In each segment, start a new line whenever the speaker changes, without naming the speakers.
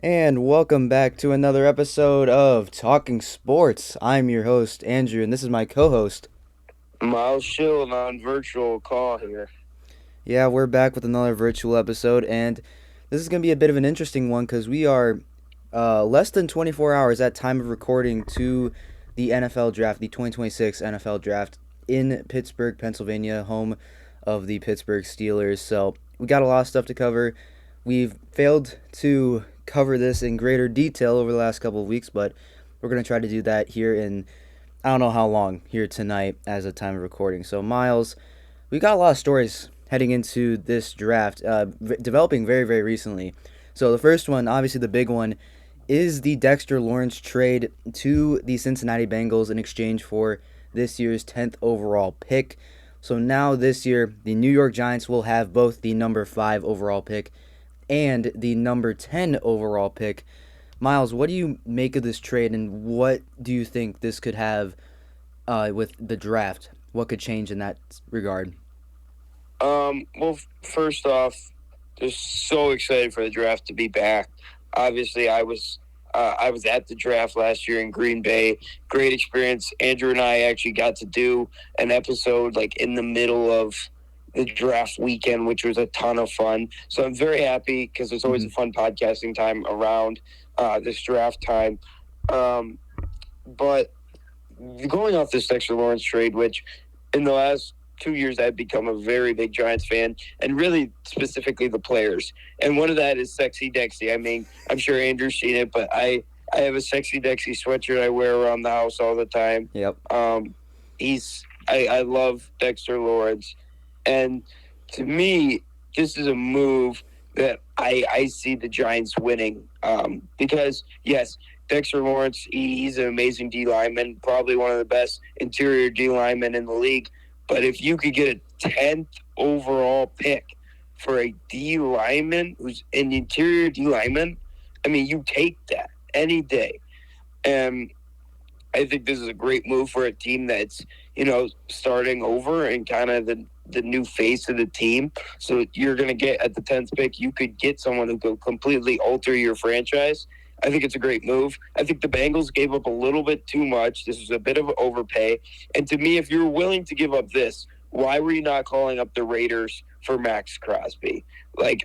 And welcome back to another episode of Talking Sports. I'm your host, Andrew, and this is my co host.
Miles Shield on virtual call here.
Yeah, we're back with another virtual episode, and this is going to be a bit of an interesting one because we are less than 24 hours at time of recording to the NFL draft, the 2026 NFL draft in Pittsburgh, Pennsylvania, home of the Pittsburgh Steelers. So we got a lot of stuff to cover. We've failed to cover this in greater detail over the last couple of weeks, but we're going to try to do that here in I don't know how long here tonight as a time of recording. So, Miles, we got a lot of stories heading into this draft, developing very, very recently. So, the first one, obviously the big one, is the Dexter Lawrence trade to the Cincinnati Bengals in exchange for this year's 10th overall pick. So now this year, the New York Giants will have both the number 5 overall pick and the number 10 overall pick. Miles, what do you make of this trade, and what do you think this could have with the draft? What could change in that regard?
Well, first off, just so excited for the draft to be back. Obviously, I was at the draft last year in Green Bay. Great experience. Andrew and I actually got to do an episode like in the middle of the draft weekend, which was a ton of fun. So I'm very happy because there's always a fun podcasting time around this draft time. Um, but going off this Dexter Lawrence trade, which in the last 2 years I've become a very big Giants fan, and really specifically the players. And one of that is Sexy Dexy. I mean, I'm sure Andrew's seen it, but I have a Sexy Dexy sweatshirt I wear around the house all the time.
Yep.
I love Dexter Lawrence, and to me, this is a move that I see the Giants winning. Because yes, Dexter Lawrence, he's an amazing D lineman, probably one of the best interior D linemen in the league. But if you could get a 10th overall pick for a D lineman who's an interior D lineman, I mean, you take that any day. And I think this is a great move for a team that's, starting over and kind of the new face of the team. So you're going to get at the 10th pick, you could get someone who could completely alter your franchise. I think it's a great move. I think the Bengals gave up a little bit too much. This was a bit of an overpay. And to me, if you're willing to give up this, why were you not calling up the Raiders for Max Crosby? Like,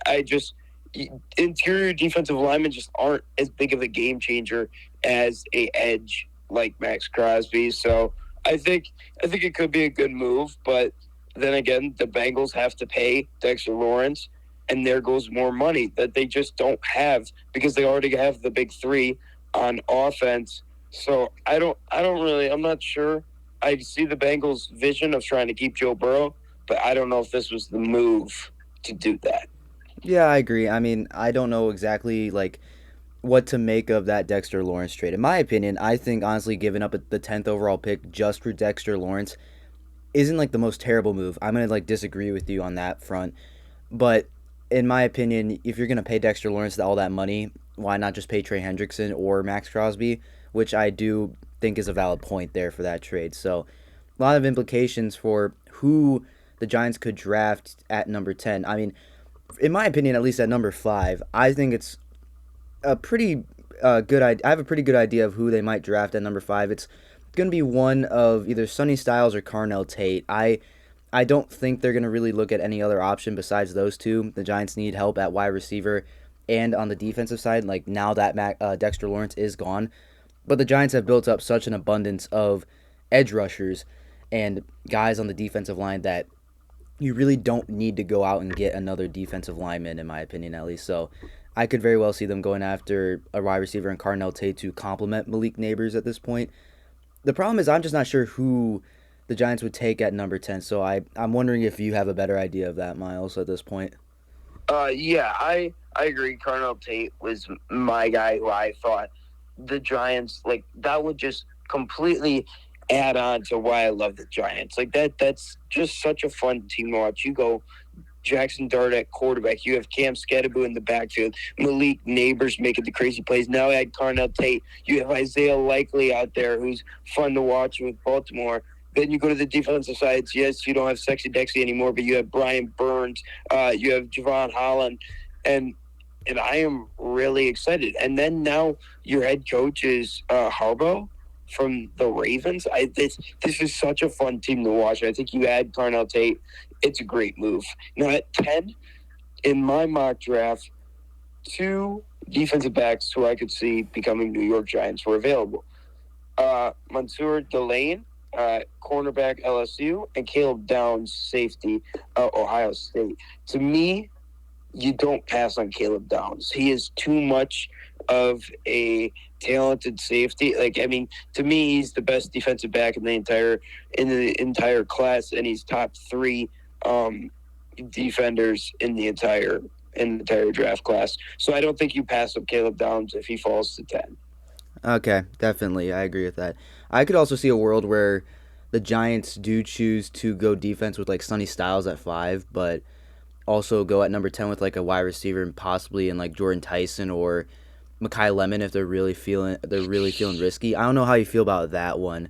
interior defensive linemen just aren't as big of a game changer as a edge like Max Crosby. So I think it could be a good move, but then again, the Bengals have to pay Dexter Lawrence, and there goes more money that they just don't have because they already have the big three on offense. So I'm not sure. I see the Bengals' vision of trying to keep Joe Burrow, but I don't know if this was the move to do that.
Yeah, I agree. I mean, I don't know exactly what to make of that Dexter Lawrence trade. In my opinion, I think honestly giving up the 10th overall pick just for Dexter Lawrence isn't the most terrible move. I'm going to disagree with you on that front. But in my opinion, if you're going to pay Dexter Lawrence all that money, why not just pay Trey Hendrickson or Max Crosby, which I do think is a valid point there for that trade. So, a lot of implications for who the Giants could draft at number 10. I mean, in my opinion, at least at number 5, I think it's a pretty good idea. I have a pretty good idea of who they might draft at number 5. It's going to be one of either Sonny Styles or Carnell Tate. I don't think they're going to really look at any other option besides those two. The Giants need help at wide receiver and on the defensive side, now that Dexter Lawrence is gone. But the Giants have built up such an abundance of edge rushers and guys on the defensive line that you really don't need to go out and get another defensive lineman, in my opinion, at least. So I could very well see them going after a wide receiver and Carnell Tate to complement Malik Neighbors at this point. The problem is I'm just not sure who the Giants would take at number 10. So I'm wondering if you have a better idea of that, Miles, at this point.
Yeah, I agree. Carnell Tate was my guy who I thought the Giants, like, that would just completely add on to why I love the Giants. Like, that's just such a fun team to watch. You go Jackson Dart at quarterback. You have Cam Skadaboo in the backfield. Malik Neighbors making the crazy plays. Now add Carnell Tate. You have Isaiah Likely out there who's fun to watch with Baltimore. Then you go to the defensive side. Yes, you don't have Sexy Dexy anymore, but you have Brian Burns. You have Javon Holland. And and I am really excited. And then now your head coach is Harbaugh from the Ravens. This is such a fun team to watch. I think you add Carnell Tate, it's a great move. Now at 10 in my mock draft, two defensive backs who I could see becoming New York Giants were available. Mansour Delane, cornerback LSU, and Caleb Downs, safety, Ohio State. To me, you don't pass on Caleb Downs. He is too much of a talented safety. Like, I mean, to me, he's the best defensive back in the entire class, and he's top three defenders in the entire draft class. So I don't think you pass up Caleb Downs if he falls to 10.
Okay, definitely. I agree with that. I could also see a world where the Giants do choose to go defense with like Sonny Styles at 5, but also go at number 10 with like a wide receiver and possibly in like Jordan Tyson or Mekhi Lemon if they're really feeling risky. I don't know how you feel about that one,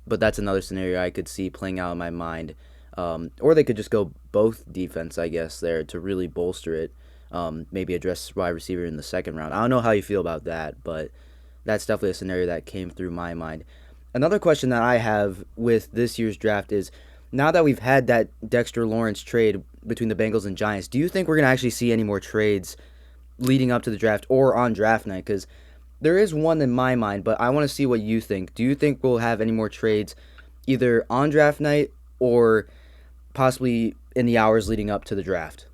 but that's another scenario I could see playing out in my mind. Or they could just go both defense, I guess, there to really bolster it. Maybe address wide receiver in the second round. I don't know how you feel about that, but that's definitely a scenario that came through my mind. Another question that I have with this year's draft is, now that we've had that Dexter Lawrence trade between the Bengals and Giants, do you think we're going to actually see any more trades leading up to the draft or on draft night? Because there is one in my mind, but I want to see what you think. Do you think we'll have any more trades either on draft night or possibly in the hours leading up to the draft?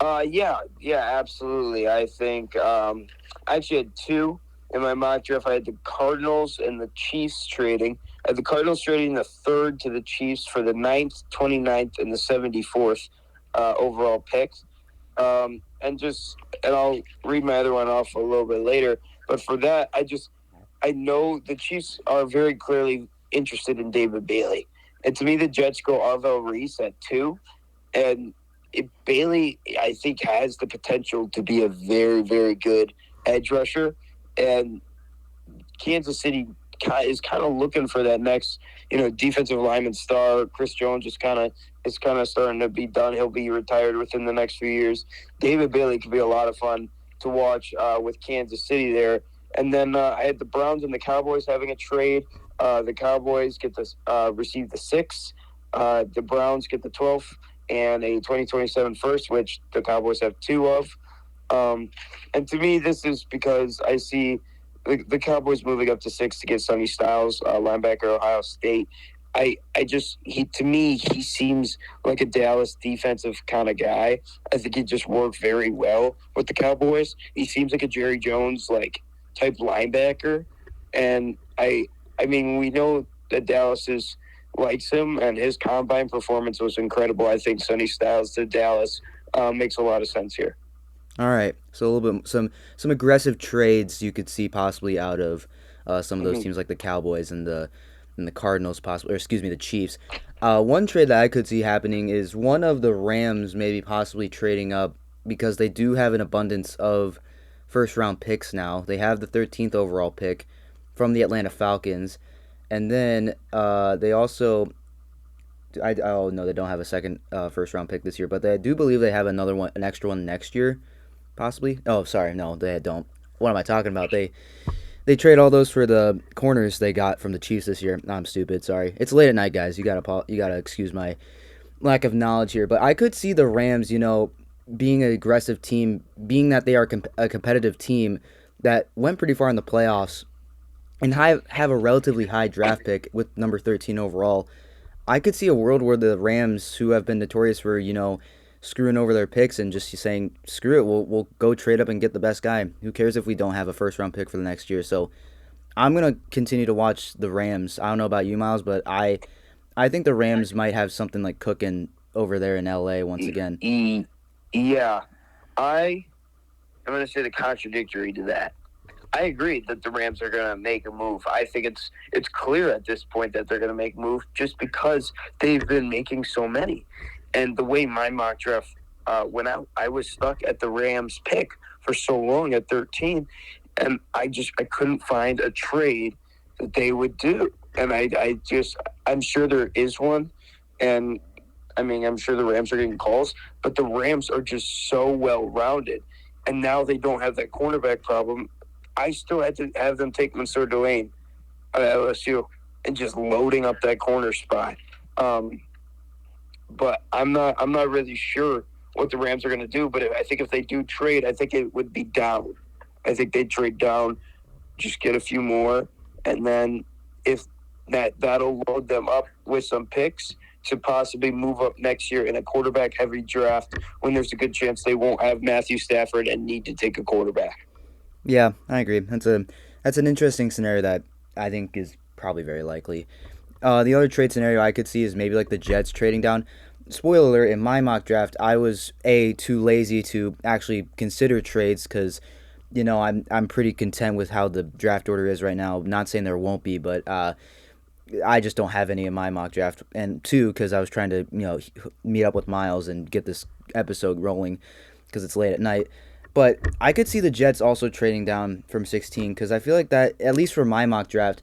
Yeah, absolutely. I think I actually had two in my mock draft. I had the Cardinals and the Chiefs trading. I had the Cardinals trading the 3rd to the Chiefs for the 9th, 29th, and the 74th overall picks. And I'll read my other one off a little bit later. But for that, I know the Chiefs are very clearly interested in David Bailey. And to me, the Jets go Arvell Reese at 2. And Bailey, I think, has the potential to be a very, very good edge rusher. And Kansas City is kind of looking for that next, defensive lineman star. Chris Jones is kind of starting to be done. He'll be retired within the next few years. David Bailey could be a lot of fun to watch with Kansas City there. And then I had the Browns and the Cowboys having a trade. The Cowboys get receive the 6th. The Browns get the 12th and a 2027 first, which the Cowboys have 2 of. And to me, this is because I see the Cowboys moving up to 6 to get Sonny Styles, linebacker, Ohio State. To me, he seems like a Dallas defensive kind of guy. I think he just worked very well with the Cowboys. He seems like a Jerry Jones type linebacker, and I mean, we know that Dallas likes him, and his combine performance was incredible. I think Sonny Styles to Dallas makes a lot of sense here.
All right, so a little bit some aggressive trades you could see possibly out of some of those teams like the Cowboys and the Cardinals, possibly, or excuse me, the Chiefs. One trade that I could see happening is one of the Rams maybe possibly trading up because they do have an abundance of first round picks now. They have the 13th overall pick from the Atlanta Falcons, and then they also. Oh no, they don't have a second first round pick this year, but I do believe they have another one, an extra one next year. Possibly. Oh, sorry. No, they don't. What am I talking about? They trade all those for the corners they got from the Chiefs this year. No, I'm stupid. Sorry. It's late at night, guys. You gotta excuse my lack of knowledge here. But I could see the Rams, being an aggressive team, being that they are a competitive team that went pretty far in the playoffs and have a relatively high draft pick with number 13 overall. I could see a world where the Rams, who have been notorious for, screwing over their picks and just saying, screw it, we'll go trade up and get the best guy. Who cares if we don't have a first-round pick for the next year? So I'm going to continue to watch the Rams. I don't know about you, Miles, but I think the Rams might have something like cooking over there in L.A. once again.
Yeah. I'm going to say the contradictory to that. I agree that the Rams are going to make a move. I think it's clear at this point that they're going to make a move just because they've been making so many. And the way my mock draft went out, I was stuck at the Rams pick for so long at 13, and I couldn't find a trade that they would do. And I'm sure there is one, and I mean, I'm sure the Rams are getting calls, but the Rams are just so well-rounded. and now they don't have that cornerback problem. I still had to have them take Mansour Delane at LSU and just loading up that corner spot. Um, but I'm not really sure what the Rams are going to do. But I think if they do trade, I think it would be down. I think they'd trade down, just get a few more, and then if that'll load them up with some picks to possibly move up next year in a quarterback heavy draft when there's a good chance they won't have Matthew Stafford and need to take a quarterback.
Yeah, I agree. That's an interesting scenario that I think is probably very likely. The other trade scenario I could see is maybe like the Jets trading down. Spoiler alert, in my mock draft, I was too lazy to actually consider trades because I'm pretty content with how the draft order is right now. Not saying there won't be, but I just don't have any in my mock draft. And two, because I was trying to meet up with Miles and get this episode rolling because it's late at night. But I could see the Jets also trading down from 16 because I feel like that, at least for my mock draft,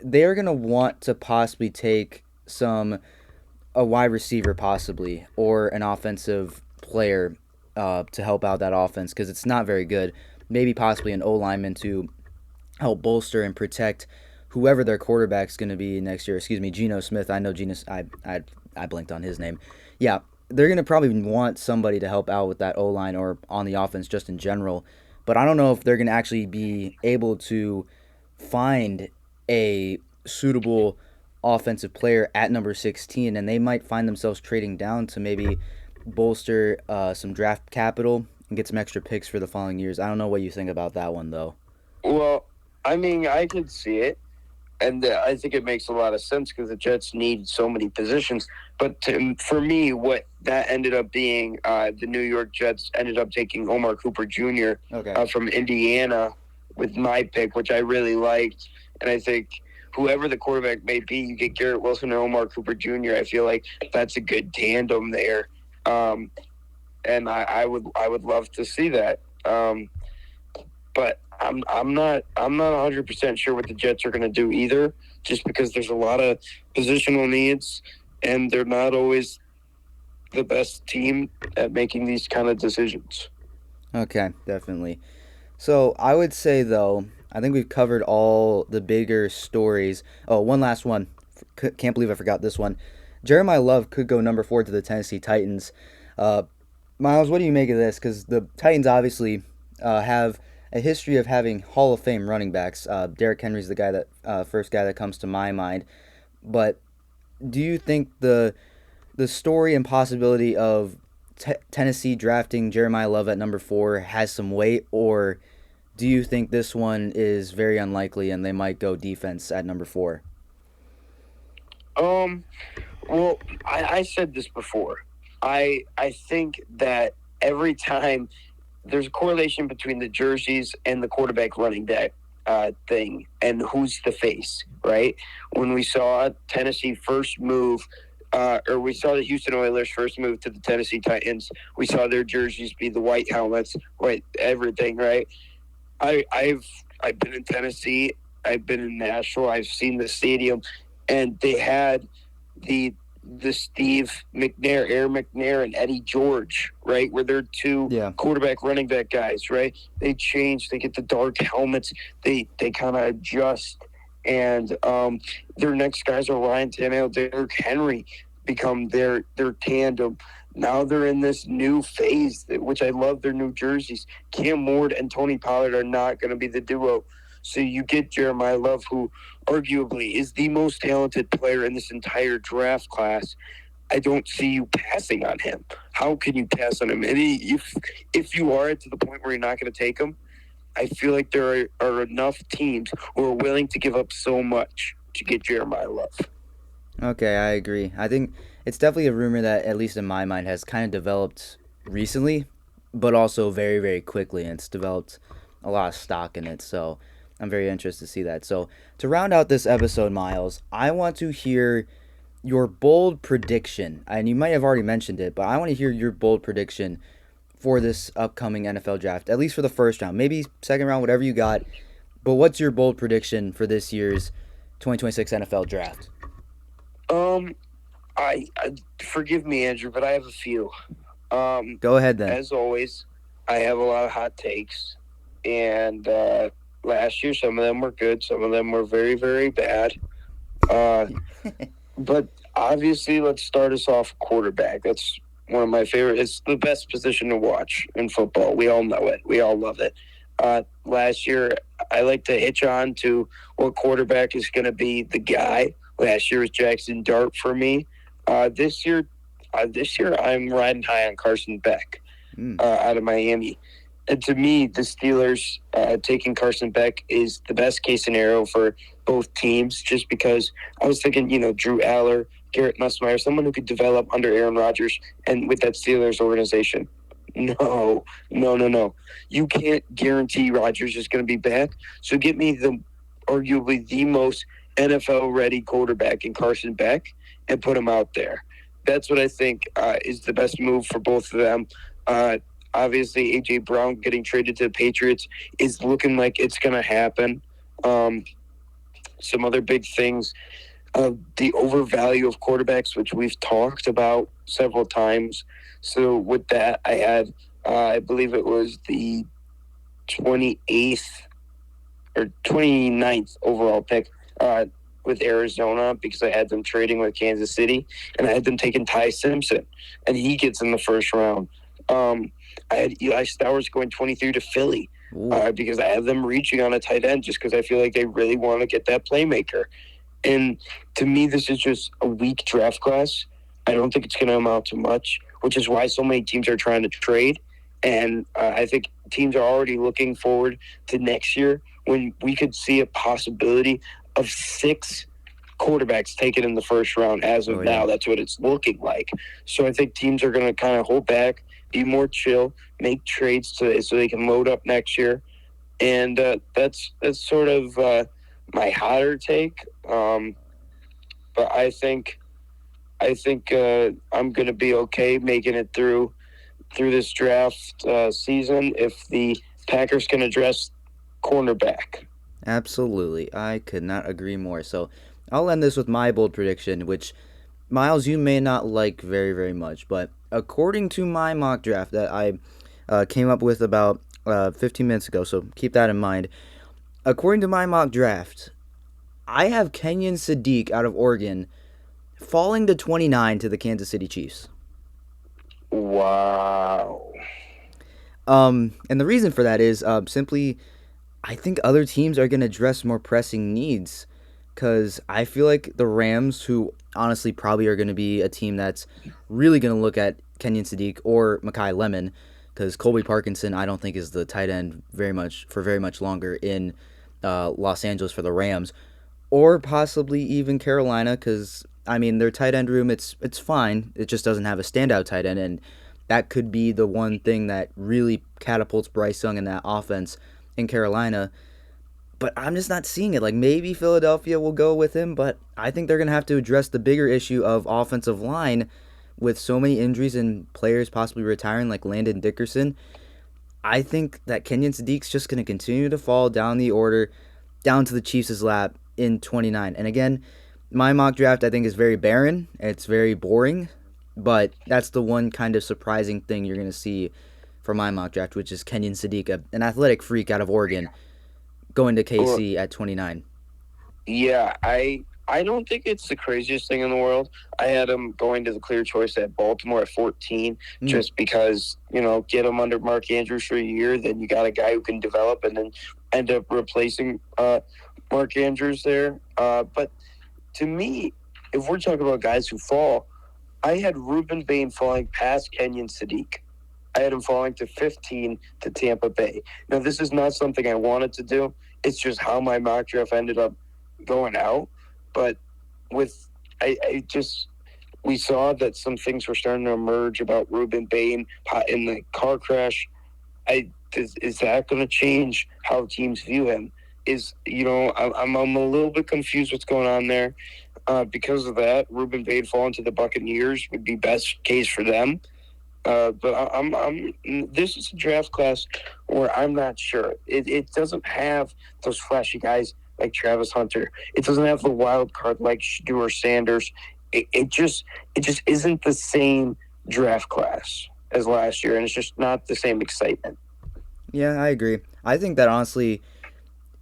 they're gonna want to possibly take a wide receiver possibly or an offensive player to help out that offense because it's not very good. Maybe possibly an O lineman to help bolster and protect whoever their quarterback's going to be next year. Excuse me, Geno Smith. I know Geno. I blinked on his name. Yeah, they're going to probably want somebody to help out with that O line or on the offense just in general. But I don't know if they're going to actually be able to find a suitable offensive player at number 16, and they might find themselves trading down to maybe bolster some draft capital and get some extra picks for the following years. I don't know what you think about that one, though.
Well, I mean, I could see it, and I think it makes a lot of sense because the Jets need so many positions. But for me, what that ended up being, the New York Jets ended up taking Omar Cooper Jr.
Okay.
From Indiana with my pick, which I really liked. And I think whoever the quarterback may be, you get Garrett Wilson or Omar Cooper Jr. I feel like that's a good tandem there. And I would love to see that. But I'm not 100% sure what the Jets are going to do either, just because there's a lot of positional needs, and they're not always the best team at making these kind of decisions.
Okay, definitely. So I would say though, I think we've covered all the bigger stories. Oh, one last one. Can't believe I forgot this one. Jeremiah Love could go number 4 to the Tennessee Titans. Uh, Miles, what do you make of this? Because the Titans obviously have a history of having Hall of Fame running backs. Derrick Henry's the guy that first guy that comes to my mind. But do you think the story and possibility of Tennessee drafting Jeremiah Love at number 4 has some weight, or do you think this one is very unlikely and they might go defense at number 4?
Well, I said this before. I think that every time there's a correlation between the jerseys and the quarterback running back thing and who's the face, right? When we saw Tennessee first move, or we saw the Houston Oilers first move to the Tennessee Titans, we saw their jerseys be the white helmets, white everything, right? I've been in Tennessee, I've been in Nashville, I've seen the stadium, and they had the Steve McNair, Aaron McNair, and Eddie George, right? Where they're two quarterback running back guys, right? They change, they get the dark helmets, they kind of adjust, and their next guys are Ryan Tannehill, Derrick Henry become their tandem. Now they're in this new phase, which I love their new jerseys. Cam Ward and Tony Pollard are not going to be the duo. So you get Jeremiah Love, who arguably is the most talented player in this entire draft class. I don't see you passing on him. How can you pass on him? And if you are to the point where you're not going to take him, I feel like there are enough teams who are willing to give up so much to get Jeremiah Love.
Okay, I agree. I think it's definitely a rumor that, at least in my mind, has kind of developed recently, but also very, very quickly. And it's developed a lot of stock in it. So I'm very interested to see that. So to round out this episode, Miles, I want to hear your bold prediction. And you might have already mentioned it, but I want to hear your bold prediction for this upcoming NFL draft, at least for the first round. Maybe second round, whatever you got. But what's your bold prediction for this year's 2026 NFL draft?
I forgive me, Andrew, but I have a few.
Go ahead then.
As always, I have a lot of hot takes, and last year some of them were good, some of them were very, very bad. Uh, but obviously, let's start us off quarterback. That's one of my favorite. It's the best position to watch in football. We all know it. We all love it. Last year, I like to hitch on to what quarterback is going to be the guy. Last year was Jackson Dart for me. This year, I'm riding high on Carson Beck out of Miami. And to me, the Steelers taking Carson Beck is the best case scenario for both teams, just because I was thinking, Drew Aller, Garrett Nussmeier, someone who could develop under Aaron Rodgers and with that Steelers organization. No, no, no, no. You can't guarantee Rodgers is going to be back. So get me arguably the most NFL ready quarterback in Carson Beck and put him out there. That's what I think is the best move for both of them. Obviously, A.J. Brown getting traded to the Patriots is looking like it's going to happen. Some other big things, the overvalue of quarterbacks, which we've talked about several times. So with that, I had, I believe it was the 28th or 29th overall pick with Arizona, because I had them trading with Kansas City, and I had them taking Ty Simpson, and he gets in the first round. I had Eli Stowers going 23 to Philly because I have them reaching on a tight end just because I feel like they really want to get that playmaker. And to me, this is just a weak draft class. I don't think it's going to amount to much, which is why so many teams are trying to trade. And I think teams are already looking forward to next year when we could see a possibility of 6 quarterbacks taken in the first round. As of now, that's what it's looking like. So I think teams are going to kind of hold back, be more chill, make trades so they can load up next year. And that's sort of my hotter take. But I think I'm going to be okay making it through this draft season if the Packers can address cornerback.
Absolutely. I could not agree more. So I'll end this with my bold prediction, which, Miles, you may not like very, very much, but according to my mock draft that I came up with about 15 minutes ago, so keep that in mind. According to my mock draft, I have Kenyon Sadiq out of Oregon falling to 29 to the Kansas City Chiefs.
Wow.
And the reason for that is simply I think other teams are going to address more pressing needs, because I feel like the Rams, who honestly probably are going to be a team that's really going to look at Kenyon Sadiq or Mekhi Lemon, because Colby Parkinson I don't think is the tight end very much longer in Los Angeles for the Rams, or possibly even Carolina, because I mean their tight end room it's fine, it just doesn't have a standout tight end, and that could be the one thing that really catapults Bryce Young in that offense in Carolina. But I'm just not seeing it. Like, maybe Philadelphia will go with him, but I think they're going to have to address the bigger issue of offensive line with so many injuries and players possibly retiring like Landon Dickerson. I think that Kenyon Sadiq's just going to continue to fall down the order, down to the Chiefs' lap in 29. And again, my mock draft I think is very barren. It's very boring, but that's the one kind of surprising thing you're going to see for my mock draft, which is Kenyon Sadiq, an athletic freak out of Oregon, going to KC at 29.
Yeah, I don't think it's the craziest thing in the world. I had him going to the clear choice at Baltimore at 14, just because, get him under Mark Andrews for a year, then you got a guy who can develop and then end up replacing Mark Andrews there. But to me, if we're talking about guys who fall, I had Ruben Bain falling past Kenyon Sadiq. I had him falling to 15 to Tampa Bay. Now, this is not something I wanted to do. It's just how my mock draft ended up going out. But we saw that some things were starting to emerge about Ruben Bain in the car crash. Is that going to change how teams view him? I'm a little bit confused what's going on there. Because of that, Ruben Bain falling to the Buccaneers would be best case for them. But this is a draft class where I'm not sure. It doesn't have those flashy guys like Travis Hunter. It doesn't have the wild card like Shedeur Sanders. It just isn't the same draft class. as last year, and it's just not the same excitement.
Yeah, I agree. I think that honestly,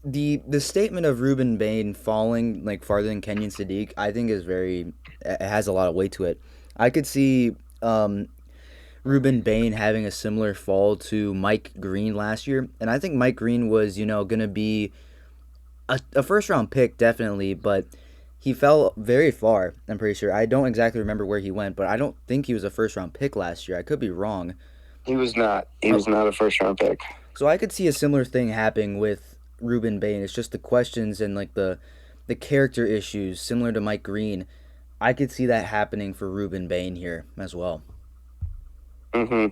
the statement of Ruben Bain falling like farther than Kenyon Sadiq, I think is very it has a lot of weight to it. I could see Ruben Bain having a similar fall to Mike Green last year, and I think Mike Green was going to be a first round pick definitely, but he fell very far. I'm pretty sure. I don't exactly remember where he went, but I don't think he was a first round pick last year. I could be wrong.
He was not. He
Oh,
was not a first round pick.
so I could see a similar thing happening with Ruben Bain. It's just the questions and like the character issues similar to Mike Green. I could see that happening for Ruben Bain here as well.
Hmm.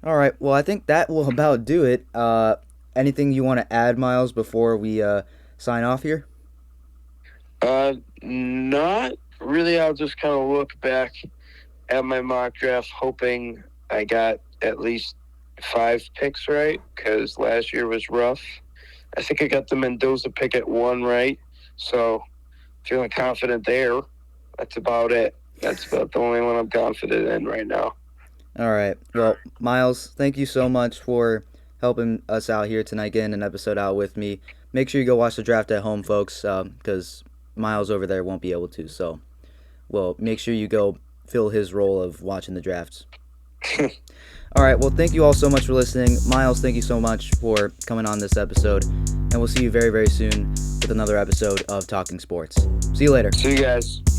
All right. Well, I think that will about do it. Anything you want to add, Miles, before we sign off here?
Not really. I'll just kind of look back at my mock draft, hoping I got at least 5 picks right, because last year was rough. I think I got the Mendoza pick at 1 right, so feeling confident there. That's about it. That's about the only one I'm confident in right now.
All right. Well, Miles, thank you so much for helping us out here tonight, getting an episode out with me. Make sure you go watch the draft at home, folks, because Miles over there won't be able to. So, well, make sure you go fill his role of watching the drafts. All right. Well, thank you all so much for listening. Miles, thank you so much for coming on this episode. And we'll see you very, very soon with another episode of Talking Sports. See you later.
See you guys.